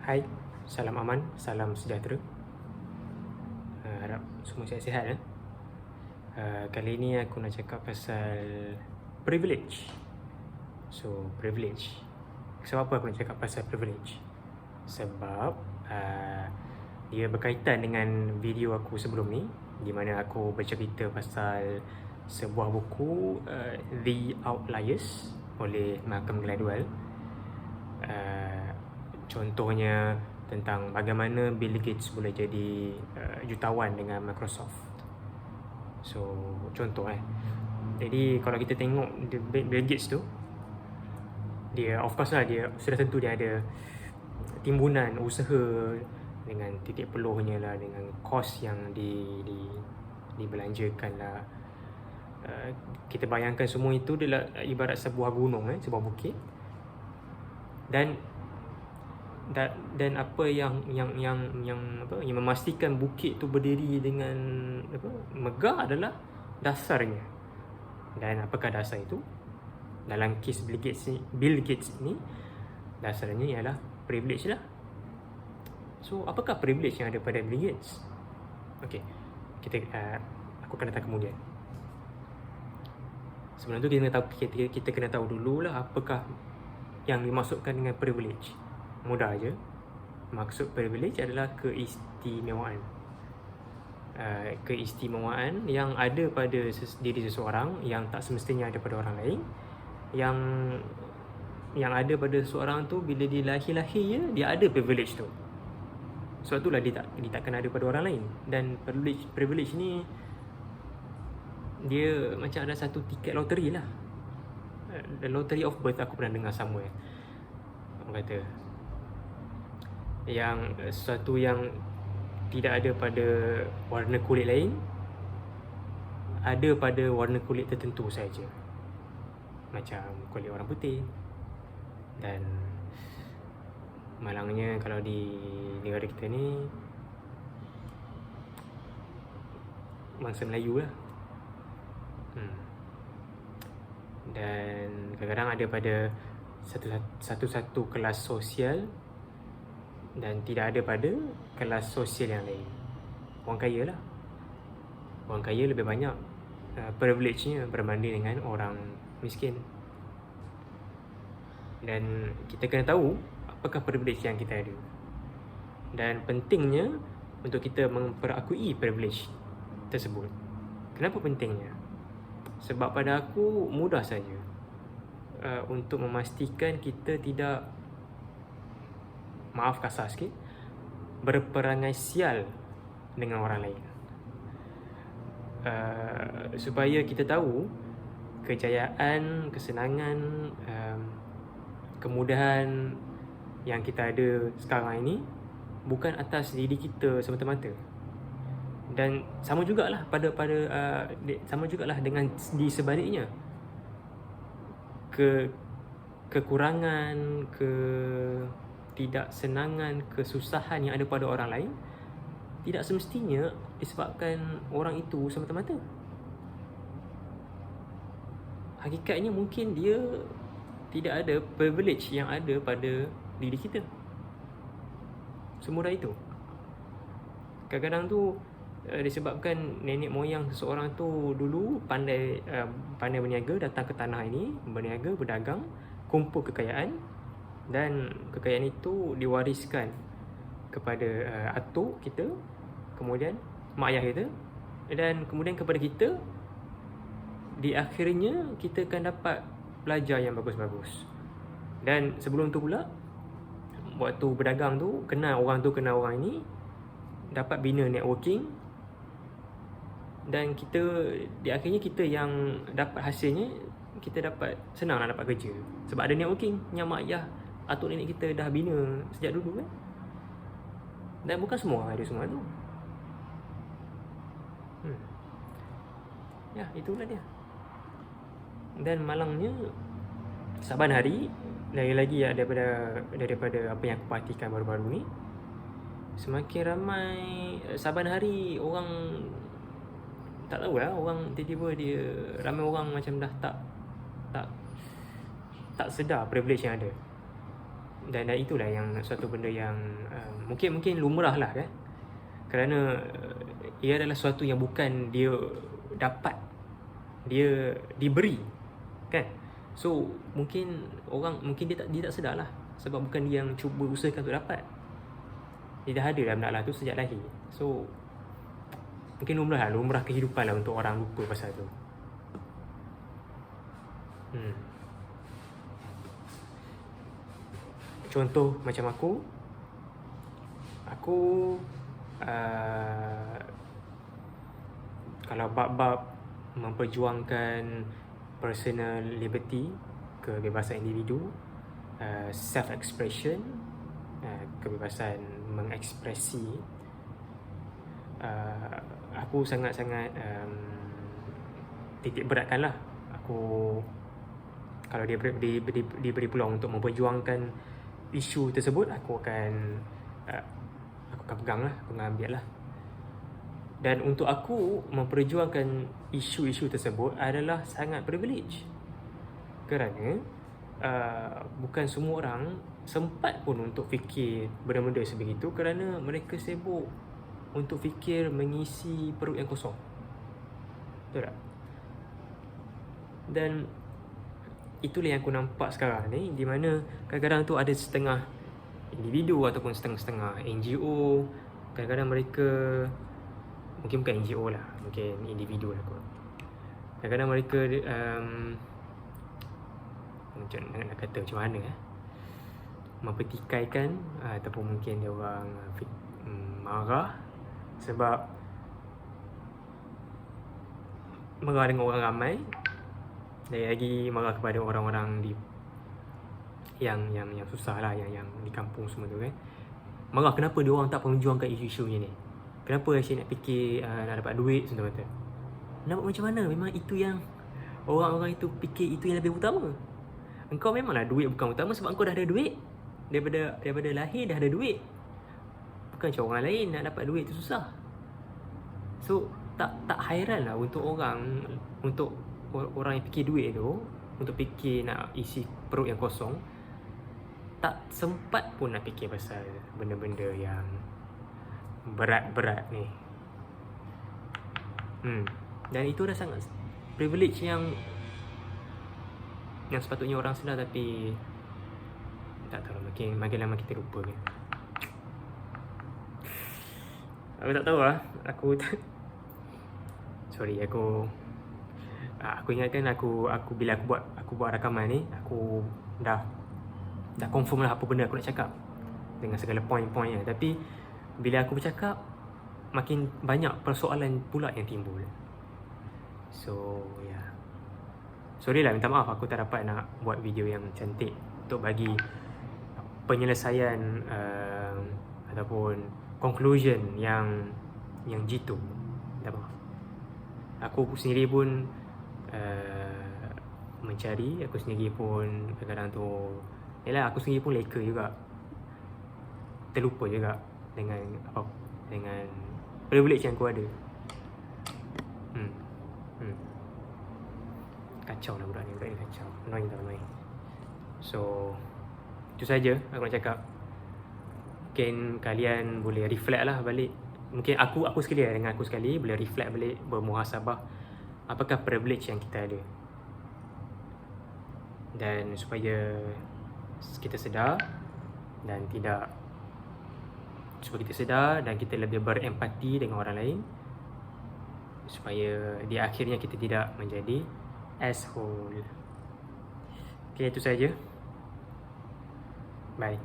Hai, salam aman, salam sejahtera. Harap semua sihat-sihat. Kali ni aku nak cakap pasal privilege. Privilege. Sebab apa aku nak cakap pasal privilege? Sebab dia berkaitan dengan video aku sebelum ni, di mana aku bercerita pasal sebuah buku The Outliers oleh Malcolm Gladwell. Contohnya tentang bagaimana Bill Gates boleh jadi jutawan dengan Microsoft. Contoh Jadi kalau kita tengok Bill Gates tu, dia of course lah, dia sudah tentu dia ada timbunan usaha dengan titik peluhnya lah, dengan kos yang dibelanjakan lah. Kita bayangkan semua itu adalah ibarat sebuah gunung, sebuah bukit, dan apa yang memastikan bukit tu berdiri dengan megah adalah dasarnya. Dan apakah dasar itu? Dalam kes Bill Gates ni dasarnya ialah privilege lah. So apakah privilege yang ada pada Bill Gates? Okey, aku akan datang kemudian. Sebelum tu kita kena tahu dululah apakah yang dimaksudkan dengan privilege. Mudah aja. Maksud privilege adalah keistimewaan. Keistimewaan yang ada pada diri seseorang yang tak semestinya ada pada orang lain. Yang ada pada seseorang tu bila dia lahir dia ada privilege tu. Sebab itulah dia takkan ada pada orang lain. Dan privilege ni dia macam ada satu tiket loteri lah. The lottery of birth, aku pernah dengar somewhere. Orang kata yang sesuatu yang tidak ada pada warna kulit lain ada pada warna kulit tertentu saja, macam kulit orang putih. Dan malangnya kalau di negara kita ni bangsa Melayu lah. Dan kadang-kadang ada pada satu kelas sosial dan tidak ada pada kelas sosial yang lain. Orang kaya lah. Orang kaya lebih banyak privilege-nya berbanding dengan orang miskin. Dan kita kena tahu apakah privilege yang kita ada. Dan pentingnya untuk kita memperakui privilege tersebut. Kenapa pentingnya? Sebab pada aku mudah saja untuk memastikan kita tidak, maaf kasar sikit, berperangai sial dengan orang lain. Supaya kita tahu kejayaan, kesenangan, kemudahan yang kita ada sekarang ini bukan atas diri kita semata-mata. Dan sama jugalah sama jugalah dengan di sebaliknya. Kekurangan, ketidaksenangan, kesusahan yang ada pada orang lain tidak semestinya disebabkan orang itu semata-mata. Hakikatnya mungkin dia tidak ada privilege yang ada pada diri kita. Semudah itu. Kadang-kadang tu disebabkan nenek moyang seseorang tu dulu pandai berniaga, datang ke tanah ini, berniaga, berdagang, kumpul kekayaan, dan kekayaan itu diwariskan kepada atuk kita, kemudian mak ayah kita, dan kemudian kepada kita. Di akhirnya kita akan dapat belajar yang bagus-bagus. Dan sebelum tu pula, waktu berdagang tu, kenal orang ini, dapat bina networking, dan kita di akhirnya kita yang dapat hasilnya, kita dapat senang nak dapat kerja sebab ada networking yang mak ayah atuk nenek kita dah bina sejak dulu kan. Dan bukan semua ada semua tu. Ya, itulah dia. Dan malangnya saban hari, lagi-lagi daripada apa yang aku perhatikan baru-baru ni, semakin ramai saban hari orang tak tahulah, orang tiba-tiba ramai orang macam dah tak sedar privilege yang ada. Dan itulah yang suatu benda yang mungkin lumrah lah kan. Kerana ia adalah sesuatu yang bukan dia dapat, dia diberi kan. So mungkin dia tak sedar lah, sebab bukan dia yang cuba usahakan untuk dapat. Dia dah ada dalam benak lah tu sejak lahir. So mungkin lumrah kehidupan lah untuk orang lupa pasal tu. Contoh macam aku kalau bab-bab memperjuangkan personal liberty, kebebasan individu, self-expression, kebebasan mengekspresi, aku sangat-sangat titik beratkan lah. Aku kalau dia diberi peluang untuk memperjuangkan isu tersebut, aku akan pegang lah, aku akan ambil lah. Dan untuk aku, memperjuangkan isu-isu tersebut adalah sangat privilege. Kerana bukan semua orang sempat pun untuk fikir benda-benda sebegitu, kerana mereka sibuk untuk fikir mengisi perut yang kosong. Betul tak? Dan itulah yang aku nampak sekarang ni, di mana kadang-kadang tu ada setengah individu ataupun setengah-setengah NGO. Kadang-kadang mereka, mungkin bukan NGO lah, mungkin individu lah kot. Kadang-kadang mereka nak kata macam mana mempertikaikan, ataupun mungkin dia orang marah sebab marah dengan orang ramai, dan lagi marah kepada orang-orang yang susah lah, yang di kampung semua tu kan. Marah kenapa dia orang tak perjuangkan isu-isu ni. Kenapa asyik nak fikir nak dapat duit semata-mata. Nampak macam mana? Memang itu yang orang-orang itu fikir, itu yang lebih utama. Engkau memanglah duit bukan utama, sebab engkau dah ada duit. Daripada lahir dah ada duit. Bukan macam orang lain nak dapat duit tu susah. So tak hairan lah untuk orang yang fikir duit tu, untuk fikir nak isi perut yang kosong, tak sempat pun nak fikir pasal benda-benda yang berat-berat ni. Dan itu dah sangat privilege yang sepatutnya orang sedar, tapi tak tahu, makin lama kita lupa kan. Aku tak tahu lah. Aku ingatkan aku bila aku buat rakaman ni, aku dah confirm lah apa benda aku nak cakap dengan segala point-pointnya. Tapi bila aku bercakap, makin banyak persoalan pula yang timbul. So sorry lah, minta maaf aku tak dapat nak buat video yang cantik untuk bagi penyelesaian ataupun conclusion yang jitu. Minta maaf. Aku sendiri pun mencari, aku sendiri pun kadang-kadang tu, yalah, aku sendiri pun leka juga, terlupa juga dengan privilege yang aku ada. Kacau lah budak ni kacau. Annoying. So itu saja aku nak cakap. Mungkin kalian boleh reflect lah balik. Mungkin aku sekali dengan aku sekali boleh reflect balik, bermuhasabah apakah privilege yang kita ada. Dan supaya kita sedar dan kita lebih berempati dengan orang lain, supaya di akhirnya kita tidak menjadi asshole. Okay, itu saja. Bye.